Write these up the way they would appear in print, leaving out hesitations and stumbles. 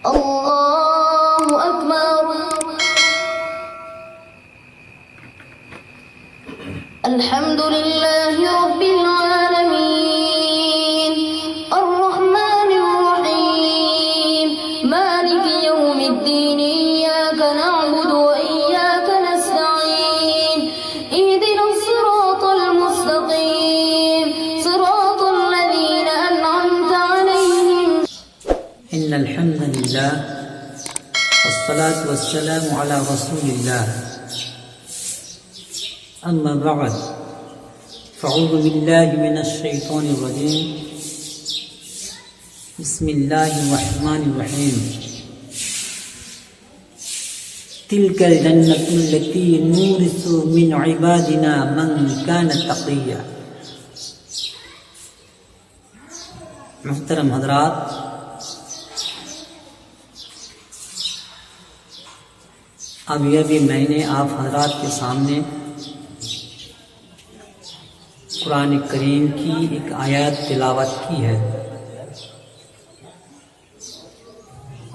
الله أكبر. الحمد لله رب العالمين الرحمن الرحيم مالك يوم الدين إياك نعبد وإياك نستعين اهدنا الصراط المستقيم صراط الذين أنعمت عليهم. إن الحمد لله والصلاة والسلام على رسول الله أما بعد فأعوذ بالله من الشيطان الرجيم بسم الله الرحمن الرحيم تلك الجنة التي نورث من عبادنا من كان تقيا. محترم حضرات، ابھی میں نے آپ حضرات کے سامنے قرآن کریم کی ایک آیت تلاوت کی ہے.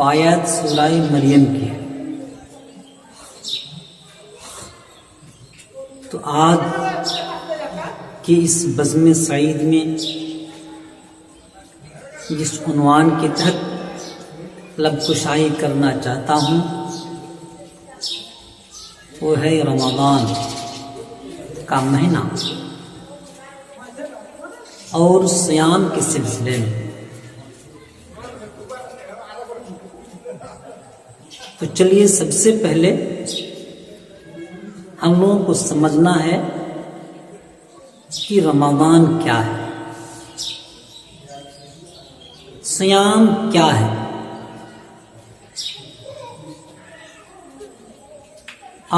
آیت سورہ مریم کی ہے. تو آج کی اس بزم سعید میں جس عنوان کے تحت لب کشائی کرنا چاہتا ہوں وہ ہے رمضان کا مہینہ اور صیام کے سلسلے میں. تو چلیے سب سے پہلے ہم لوگوں کو سمجھنا ہے کہ رمضان کیا ہے، صیام کیا ہے.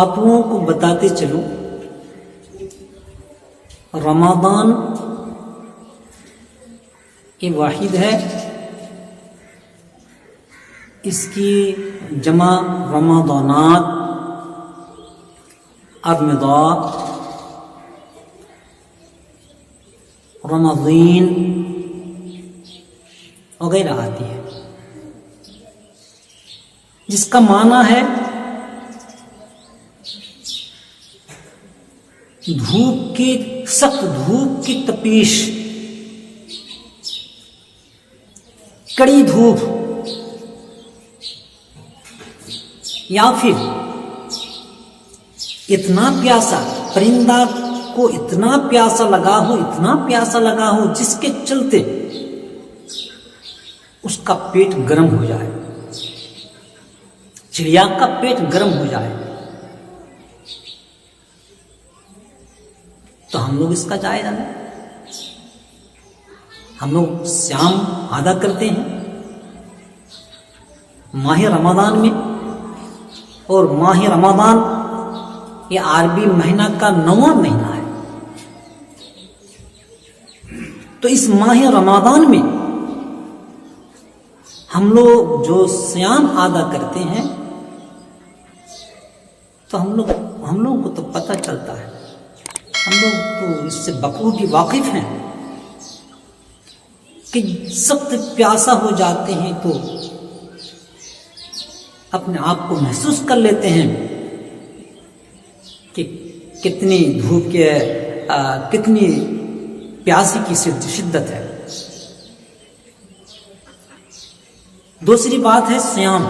آپ لوگوں کو بتاتے چلوں، رمضان یہ واحد ہے، اس کی جمع رمضانات، ارمضا، رمضین وغیرہ آتی ہے، جس کا معنی ہے دھوپ کی سخت دھوپ کی تپیش، کڑی دھوپ، یا پھر اتنا پیاسا پرندہ کو اتنا پیاسا لگا ہو جس کے چلتے اس کا پیٹ گرم ہو جائے، چڑیا کا پیٹ گرم ہو جائے. تو ہم لوگ اس کا جائزہ لیں. ہم لوگ صیام ادا کرتے ہیں ماہ رمضان میں، اور ماہ رمضان یہ عربی مہینہ کا 9واں مہینہ ہے. تو اس ماہ رمضان میں ہم لوگ جو صیام ادا کرتے ہیں تو ہم لوگ کو تو پتہ چلتا ہے، ہم لوگ تو اس سے بخوبی واقف ہیں کہ سخت پیاسا ہو جاتے ہیں تو اپنے آپ کو محسوس کر لیتے ہیں کہ کتنی دھوپ کے کتنی پیاسی کی شدت ہے. دوسری بات ہے صیام.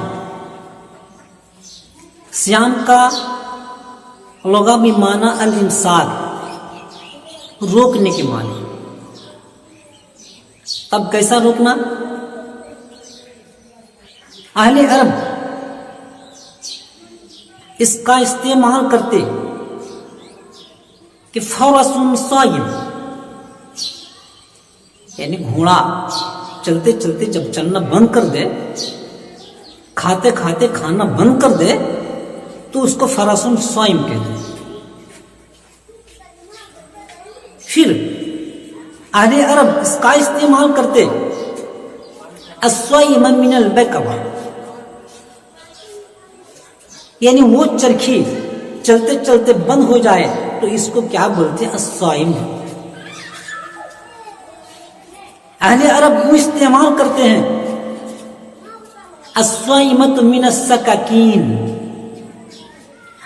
صیام کا لغوی معنی الامساک، روکنے کے معنی. تب کیسا روکنا؟ اہل عرب اس کا استعمال کرتے کہ فرس صائم، یعنی گھوڑا چلتے چلتے جب چلنا بند کر دے، کھاتے کھاتے کھانا بند کر دے تو اس کو فرس صائم کہتے ہیں. پھر اہل عرب اس کا استعمال کرتے الصائم من البکوہ، یعنی وہ چرخی چلتے چلتے بند ہو جائے تو اس کو کیا بولتے ہیں؟ الصائم. اہل عرب وہ استعمال کرتے ہیں الصائمۃ من السکاکین،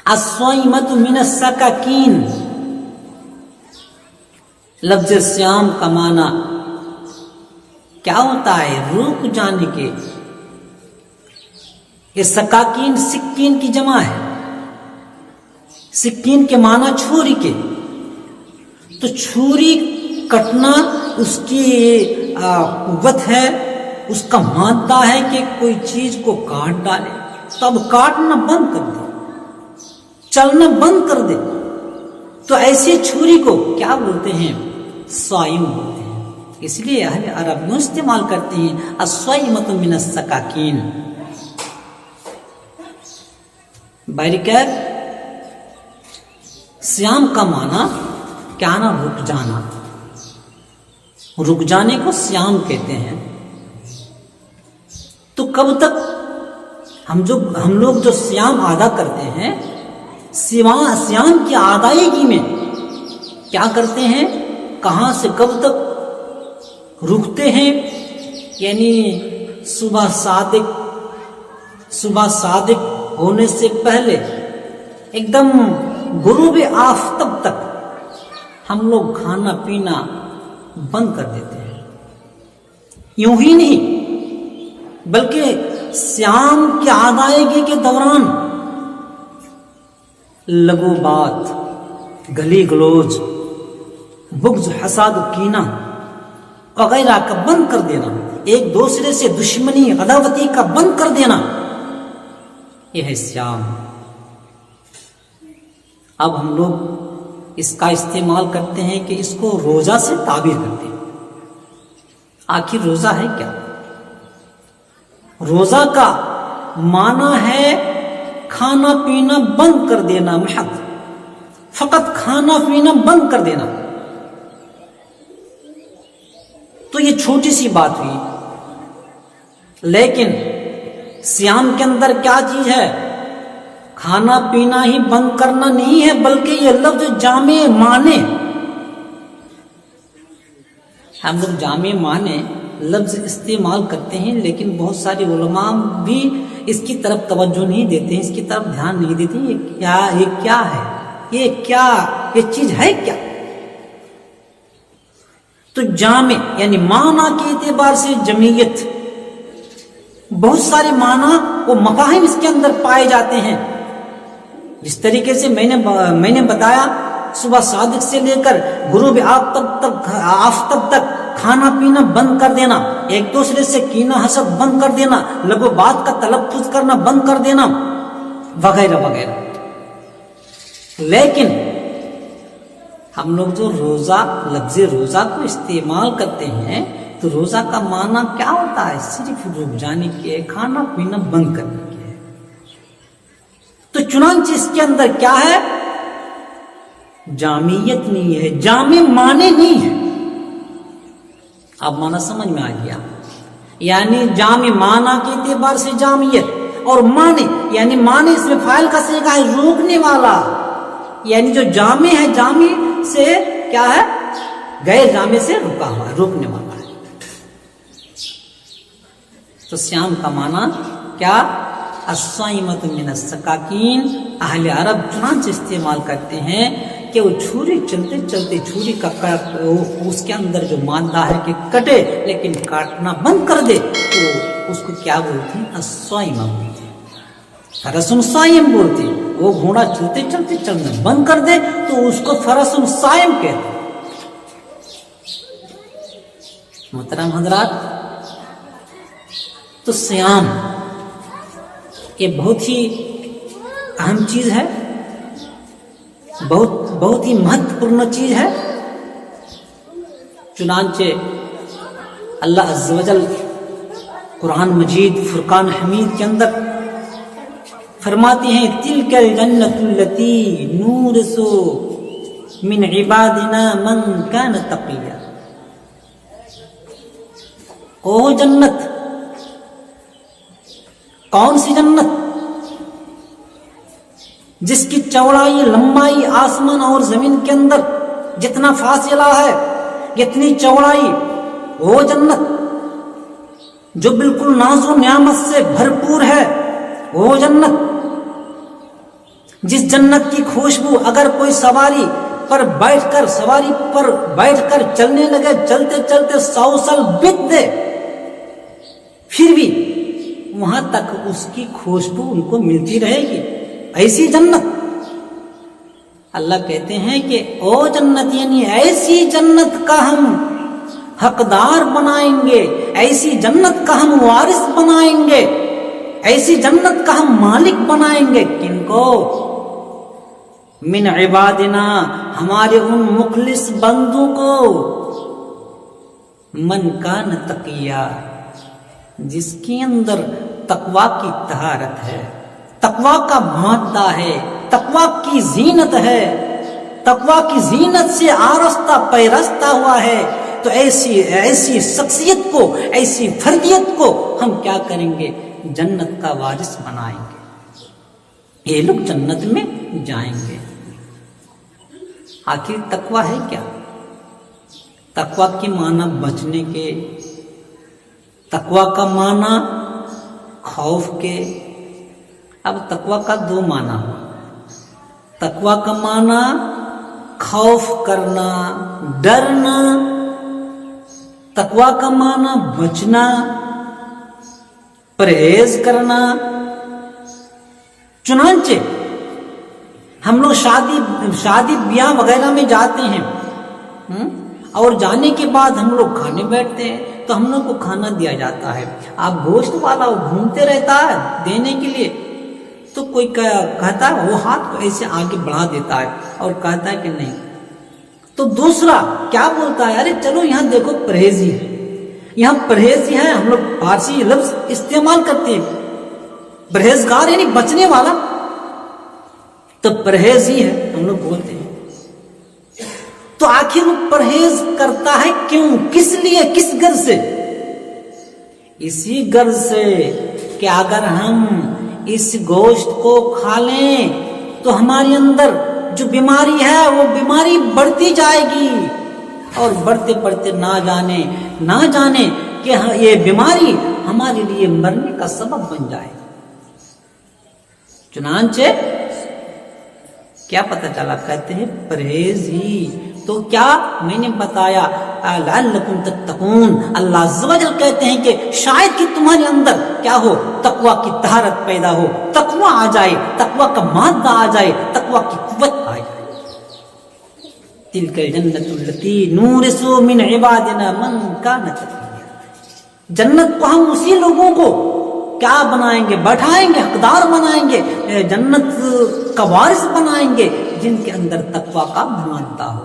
الصائمۃ من السکاکین، لفظ صیام کا معنی کیا ہوتا ہے؟ روک جانے کے. یہ سکاکین سکین کی جمع ہے. سکین کے معنی چھری کے. تو چھری کٹنا اس کی قوت ہے، اس کا مادہ ہے کہ کوئی چیز کو کاٹ ڈالے. تو اب کاٹنا بند کر دے، چلنا بند کر دے. تو ایسی چھری کو کیا بولتے ہیں؟ صائم بولتے ہیں. اس لیے اہل عرب میں استعمال کرتے ہیں الصائمۃ من السکاکین. بہرکیف صیام کا معنی کیا نا؟ رک جانا. رک جانے کو صیام کہتے ہیں. تو کب تک ہم لوگ جو صیام ادا کرتے ہیں، صیام کی ادائیگی میں کیا کرتے ہیں؟ کہاں سے کب تک رکتے ہیں؟ یعنی صبح صادق ہونے سے پہلے ایک دم غروب آفتاب تک ہم لوگ کھانا پینا بند کر دیتے ہیں. یوں ہی نہیں بلکہ صیام کی ادائیگی کے دوران لغو بات، گلی گلوچ، بغض، حسد، کینہ وغیرہ کا بند کر دینا، ایک دوسرے سے دشمنی عداوتی کا بند کر دینا، یہ ہے صیام. اب ہم لوگ اس کا استعمال کرتے ہیں کہ اس کو روزہ سے تعبیر کرتے ہیں. آخر روزہ ہے کیا؟ روزہ کا معنی ہے کھانا پینا بند کر دینا. محض فقط کھانا پینا بند کر دینا. تو یہ چھوٹی سی بات ہوئی، لیکن صیام کے اندر کیا چیز ہے؟ کھانا پینا ہی بند کرنا نہیں ہے، بلکہ یہ لفظ جامع معنی. ہم لوگ جامع معنی لفظ استعمال کرتے ہیں، لیکن بہت سارے علماء بھی اس کی طرف توجہ نہیں دیتے ہیں، اس کی طرف دھیان نہیں دیتے. یہ کیا ہے؟ یہ چیز ہے کیا؟ تو جامع یعنی معنی کے اعتبار سے جمعیت، بہت سارے معنی و مفاہیم اس کے اندر پائے جاتے ہیں. جس طریقے سے میں نے بتایا، صبح صادق سے لے کر غروب آفتاب تک کھانا پینا بند کر دینا، ایک دوسرے سے کینہ حسد بند کر دینا، لغو بات کا تلفظ کرنا بند کر دینا، وغیرہ وغیرہ. لیکن ہم لوگ جو لفظ روزہ کو استعمال کرتے ہیں، تو روزہ کا معنی کیا ہوتا ہے؟ صرف رک جانے کے، کھانا پینا بند کرنے کے. تو چنانچہ اس کے اندر کیا ہے؟ جامعیت نہیں ہے، جامع معنی نہیں ہے. اب معنی سمجھ میں آ گیا؟ یعنی جامع معنی کے اعتبار سے جامعیت، اور معنی یعنی معنی اس میں فاعل کا صیغہ ہے روکنے والا. یعنی جو جامع ہے، جامع سے کیا ہے؟ غیر جامع سے رکا ہوا ہے، روکنے والا ہے. تو صیام کا معنی کیا؟ الصائمۃ من السکاکین. اہل عرب چنانچہ استعمال کرتے ہیں کہ وہ چھری چلتے چلتے چھری کا اس کے اندر جو مادہ ہے کہ کٹے لیکن کاٹنا بند کر دے، تو اس کو کیا بولتے ہیں؟ الصائمہ بولتے ہیں. فرسن صائم بولتے ہیں. وہ گھوڑا چلتے چلتے چلنا بند کر دے تو اس کو فرسن صائم کہتے ہیں. محترم حضرات، تو صیام یہ بہت ہی اہم چیز ہے، بہت ہی مہتوپورن چیز ہے. چنانچہ اللہ عز و جل قرآن مجید فرقان حمید کے اندر فرماتے ہیں تلک الجنۃ التی نورث من عبادنا من کان تقیا. وہ جنت، کون سی جنت؟ جس کی چوڑائی لمبائی آسمان اور زمین کے اندر جتنا فاصلہ ہے، جتنی چوڑائی، وہ جنت جو بالکل ناز و نعمت سے بھرپور ہے، وہ جنت، جس جنت کی خوشبو اگر کوئی سواری پر بیٹھ کر چلنے لگے، چلتے چلتے 100 سال بیت دے، پھر بھی وہاں تک اس کی خوشبو ان کو ملتی رہے گی، ایسی جنت۔ اللہ کہتے ہیں کہ او جنت، یعنی ایسی جنت کا ہم حقدار بنائیں گے، ایسی جنت کا ہم وارث بنائیں گے، ایسی جنت کا ہم مالک بنائیں گے۔ کن کو؟ من عبادنا، ہمارے ان مخلص بندوں کو، من کان تقیا، جس کے اندر تقوی کی طہارت ہے، تقوی کا مادہ ہے، تقوی کی زینت ہے، تقوی کی زینت سے آراستہ پیراستہ ہوا ہے۔ تو ایسی شخصیت کو، ایسی فردیت کو ہم کیا کریں گے؟ جنت کا وارث بنائیں گے، یہ لوگ جنت میں جائیں گے۔ آخر تقوی ہے کیا؟ تقوی کے معنی بچنے کے، تقوی کا معنی خوف کے۔ اب تقوی کا 2 معنی ہوا، تقوی کا معنی خوف کرنا، ڈرنا، تقوی کا معنی بچنا، پرہیز کرنا۔ چنانچہ ہم لوگ شادی بیاہ وغیرہ میں جاتے ہیں، اور جانے کے بعد ہم لوگ کھانے بیٹھتے ہیں تو ہم لوگ کو کھانا دیا جاتا ہے۔ اب گوشت والا وہ گھومتے رہتا ہے دینے کے لیے، تو کوئی کہتا ہے، وہ ہاتھ کو ایسے آگے بڑھا دیتا ہے اور کہتا ہے کہ نہیں، تو دوسرا کیا بولتا ہے، ارے چلو یہاں دیکھو پرہیزی ہے، یہاں پرہیزی ہے۔ ہم لوگ فارسی لفظ استعمال کرتے ہیں، پرہیزگار یعنی بچنے والا، تو پرہیزی ہے ہم لوگ بولتے ہیں۔ تو آخر وہ پرہیز کرتا ہے کیوں؟ کس لیے؟ کس غرض سے؟ اسی غرض سے کہ اگر ہم اس گوشت کو کھا لیں تو ہمارے اندر جو بیماری ہے وہ بیماری بڑھتی جائے گی، اور بڑھتے بڑھتے نہ جانے کہ یہ بیماری ہمارے لیے مرنے کا سبب بن جائے۔ چنانچہ کیا پتہ چلا؟ کہتے ہیں پرہیز ہی تو کیا میں نے بتایا، لعلکم تتقون۔ اللہ عز و جل کہتے ہیں کہ شاید کہ تمہارے اندر کیا ہو، تقوی کی طہارت پیدا ہو، تقوی آ جائے، تقوی کا مادہ آ جائے، تقوی کی قوت آ جائے۔ تلک الجنت التی نورث من عبادنا من کان تقیا، جنت کو ہم اسی لوگوں کو کیا بنائیں گے؟ بٹھائیں گے، حقدار بنائیں گے، جنت کا وارث بنائیں گے، جن کے اندر تقوی کا مادہ ہو۔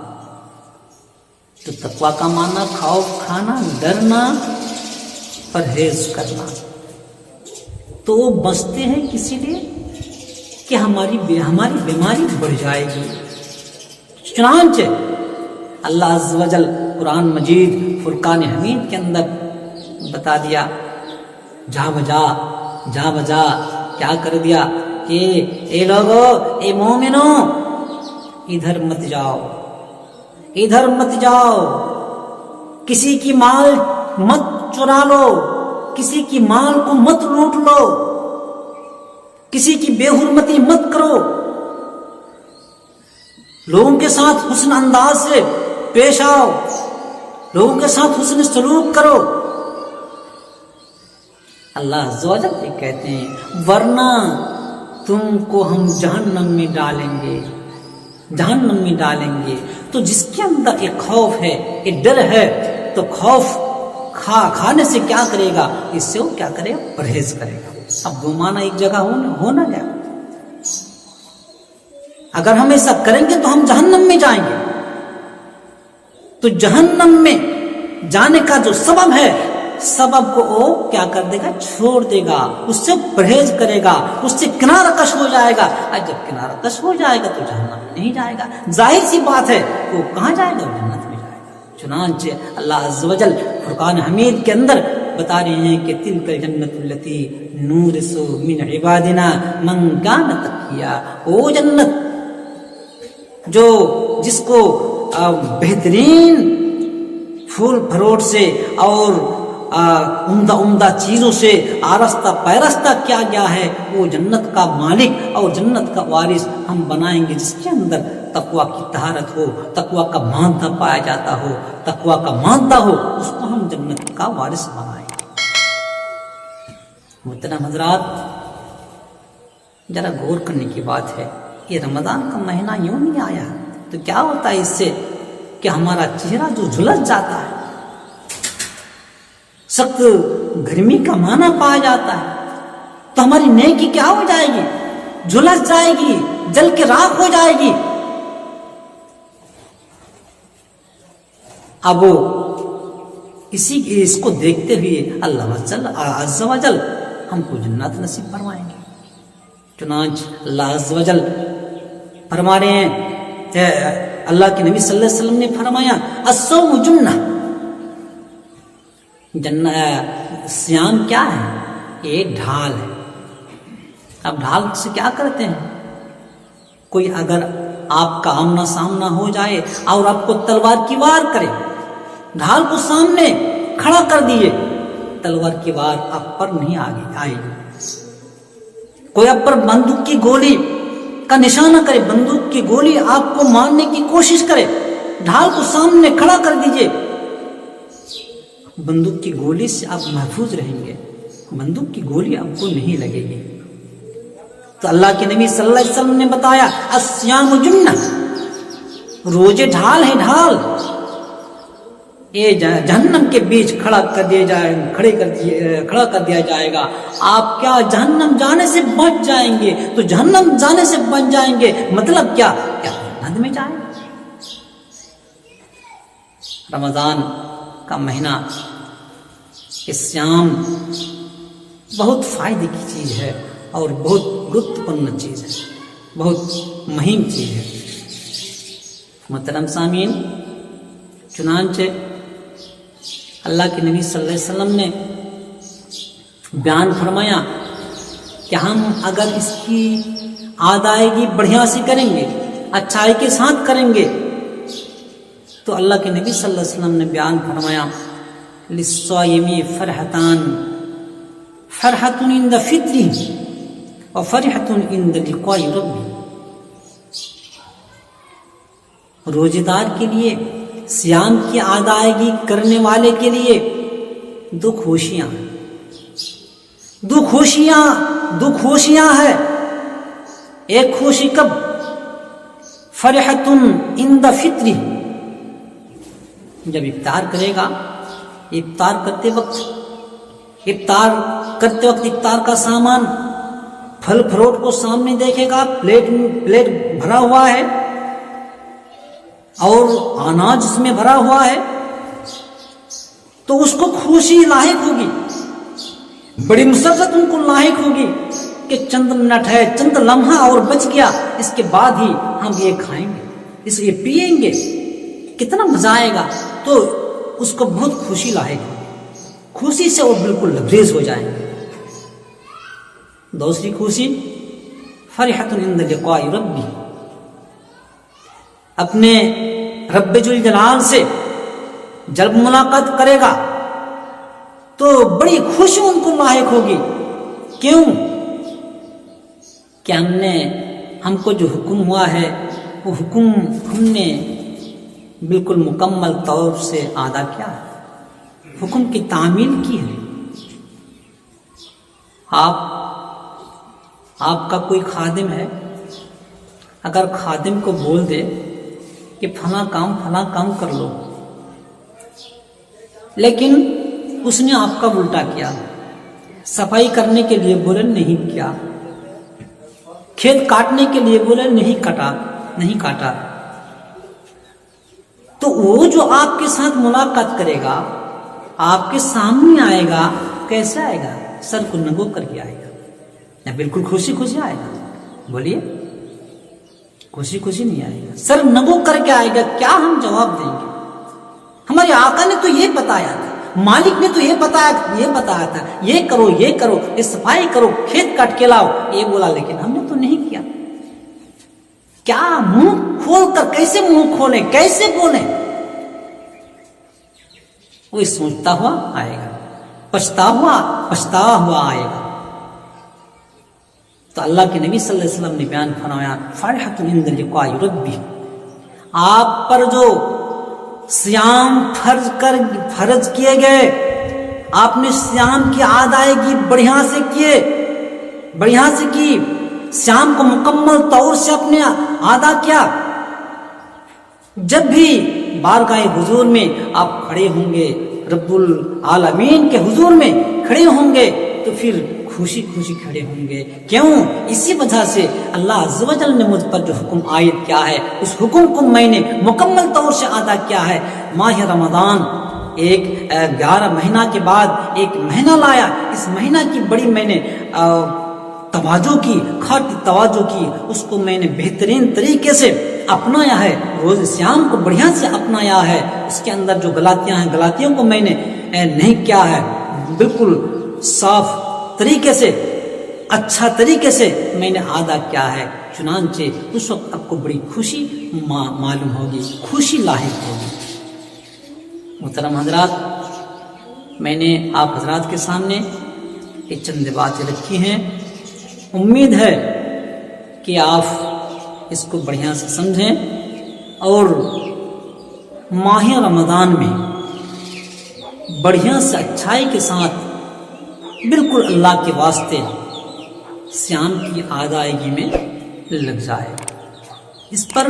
تو تقوی کا معنی خوف کھانا، ڈرنا، پرہیز کرنا۔ تو وہ بچتے ہیں کسی لیے کہ ہماری بیماری بڑھ جائے گی۔ چنانچہ اللہ عز و جل قرآن مجید فرقان حمید کے اندر بتا دیا، جا بجا کیا کر دیا کہ اے لوگو، اے مومنو، ادھر مت جاؤ، کسی کی مال مت چرا لو، کسی کی مال کو مت لوٹ لو، کسی کی بے حرمتی مت کرو، لوگوں کے ساتھ حسن انداز سے پیش آؤ، لوگوں کے ساتھ حسن سلوک کرو۔ اللہ عز و جل کہتے ہیں ورنہ تم کو ہم جہنم میں ڈالیں گے۔ تو جس کے اندر ایک خوف ہے، ایک ڈر ہے، تو خوف کھانے سے کیا کرے گا؟ اس سے وہ کیا کرے گا؟ پرہیز کرے گا۔ اب 2 معنی ایک جگہ ہونا گیا۔ اگر ہم ایسا کریں گے تو ہم جہنم میں جائیں گے، تو جہنم میں جانے کا جو سبب ہے، سبب کو وہ کیا کر دے گا؟ چھوڑ دے گا، اس سے پرہیز کرے گا، اس سے کنارہ کش ہو جائے گا۔ اور جب کنارہ کش ہو جائے گا تو جہنم میں نہیں جائے گا، ظاہر سی بات ہے، وہ کہاں جائے گا؟ جنت میں جائے گا۔ چنانچہ اللہ عز و جل فرقان حمید کے اندر بتا رہے ہیں کہ تلک الجنت التی نورث من عبادنا من کان تقیا، وہ جنت جس کو بہترین پھول پھروٹ سے اور عمدہ عمدہ چیزوں سے آرستہ پیرستہ کیا گیا ہے، وہ جنت کا مالک اور جنت کا وارث ہم بنائیں گے، جس کے اندر تقویٰ کی طہارت ہو، تقویٰ کا مادہ پایا جاتا ہو، تقویٰ کا مادہ ہو، اس کو ہم جنت کا وارث بنائیں گے۔ محترم حضرات، ذرا غور کرنے کی بات ہے، یہ رمضان کا مہینہ یوں نہیں آیا تو کیا ہوتا ہے اس سے کہ ہمارا چہرہ جو جھلس جاتا ہے، سخت گرمی کا معنی پایا جاتا ہے، تو ہماری نیکی کیا ہو جائے گی؟ جھلس جائے گی، جل کے راکھ ہو جائے گی۔ اب اس کو دیکھتے ہوئے اللہ عز و جل ہم کو جنت نصیب فرمائیں گے۔ چنانچہ اللہ عز و جل فرما رہے ہیں، اللہ کے نبی صلی اللہ علیہ وسلم نے فرمایا الصوم جنہ، صیام کیا ہے؟ یہ ڈھال ہے۔ اب ڈھال سے کیا کرتے ہیں؟ کوئی اگر آپ کا آمنا سامنا ہو جائے اور آپ کو تلوار کی وار کرے، ڈھال کو سامنے کھڑا کر دیے، تلوار کی وار آپ پر نہیں آئے گی۔ کوئی آپ پر بندوق کی گولی کا نشانہ کرے، بندوق کی گولی آپ کو مارنے کی کوشش کرے، ڈھال کو سامنے کھڑا کر دیجئے، بندوق کی گولی سے آپ محفوظ رہیں گے، بندوق کی گولی آپ کو نہیں لگے گی۔ تو اللہ کے نبی صلی اللہ علیہ وسلم نے بتایا الصیام جنہ، روزے ڈھال ہے، ڈھال یہ جہنم کے بیچ کھڑا کر دیا جائے گا۔ آپ کیا جہنم جانے سے بچ جائیں گے؟ تو جہنم جانے سے بچ جائیں گے مطلب کیا جنت میں جائیں گے۔ رمضان کا مہینہ، صیام بہت فائدے کی چیز ہے اور بہت گرتپورن چیز ہے، بہت مہم چیز ہے۔ محترم سامعین، چنانچہ اللہ کے نبی صلی اللہ علیہ وسلم نے بیان فرمایا کہ ہم اگر اس کی ادائیگی بڑھیا سے کریں گے، اچھائی کے ساتھ کریں گے، تو اللہ کے نبی صلی اللہ علیہ وسلم نے بیان فرمایا للصائم فرحتان، فرحۃ عند فطرہ و فرحۃ عند لقاء ربہ۔ روزے دار کے لیے، صیام کی ادائیگی کرنے والے کے لیے دو خوشیاں ہیں۔ ایک خوشی کب؟ فرحۃ عند فطرہ، جب افطار کرے گا، افطار کرتے وقت افطار کا سامان، پھل فروٹ کو سامنے دیکھے گا، پلیٹ بھرا ہوا ہے اور اناج اس میں بھرا ہوا ہے، تو اس کو خوشی لاحق ہوگی، بڑی مسرت ان کو لاحق ہوگی کہ چند منٹ ہے، چند لمحہ اور بچ گیا، اس کے بعد ہی ہم یہ کھائیں گے، یہ پیئیں گے، کتنا مزہ آئے گا۔ تو اس کو بہت خوشی لاحق ہوگی، خوشی سے وہ بالکل لبریز ہو جائیں گے۔ دوسری خوشی فرحۃ عند لقاء ربہ، اپنے رب ذوالجلال سے جب ملاقات کرے گا تو بڑی خوشی ان کو لاحق ہوگی۔ کیوں؟ کہ ہم کو جو حکم ہوا ہے وہ حکم ہم نے بالکل مکمل طور سے ادا کیا ہے، حکم کی تعمیل کی ہے۔ آپ کا کوئی خادم ہے، اگر خادم کو بول دے کہ فلاں کام کر لو، لیکن اس نے آپ کا الٹا کیا، صفائی کرنے کے لیے بولے نہیں کیا، کھیت کاٹنے کے لیے بولے نہیں کاٹا، تو وہ جو آپ کے ساتھ ملاقات کرے گا، آپ کے سامنے آئے گا، کیسے آئے گا؟ سر کو نگو کر کے آئے گا یا بالکل خوشی آئے گا؟ بولیے، خوشی نہیں آئے گا، سر نگو کر کے آئے گا۔ کیا ہم جواب دیں گے؟ ہمارے آقا نے تو یہ بتایا تھا، مالک نے تو یہ بتایا تھا، یہ کرو، یہ صفائی کرو، کھیت کاٹ کے لاؤ، یہ بولا، لیکن ہم نے تو نہیں کیا۔ کیا منہ کھول کر کیسے منہ کھولیں، کیسے بولیں؟ وہ سوچتا ہوا آئے گا۔ پچھتاوا ہوا آئے گا. تو اللہ کے نبی صلی اللہ علیہ وسلم نے بیان فرمایا فرحۃ عند لقاء ربی، آپ پر جو صیام فرض کیے گئے، آپ نے صیام کی ادائیگی بڑھیا سے کی، صیام کو مکمل طور سے اپنے ادا کیا. جب بھی بارگاہ حضور میں آپ کھڑے ہوں گے، رب العالمین کے حضور میں کھڑے ہوں گے، تو پھر خوشی کھڑے ہوں گے. کیوں؟ اسی وجہ سے اللہ عز و جل نے مجھ پر جو حکم عائد کیا ہے، اس حکم کو میں نے مکمل طور سے ادا کیا ہے. ماہ رمضان ایک 11 مہینہ کے بعد ایک مہینہ لایا. اس مہینہ کی بڑی میں نے توجہ کی، اس کو میں نے بہترین طریقے سے اپنایا ہے، روز سیام کو بڑھیا سے اپنایا ہے. اس کے اندر جو غلطیاں ہیں، غلطیوں کو میں نے نہیں کیا ہے، بالکل صاف طریقے سے، اچھا طریقے سے میں نے ادا کیا ہے. چنانچہ اس وقت آپ کو بڑی خوشی معلوم ہوگی، خوشی لاحق ہوگی. محترم حضرات، میں نے آپ حضرات کے سامنے یہ چند باتیں رکھی ہیں. امید ہے کہ آپ اس کو بڑھیا سے سمجھیں اور ماہ رمضان میں بڑھیا سے اچھائی کے ساتھ بالکل اللہ کے واسطے صیام کی ادائیگی میں لگ جائے. اس پر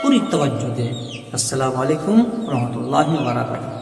پوری توجہ دیں. السلام علیکم ورحمۃ اللہ وبرکاتہ.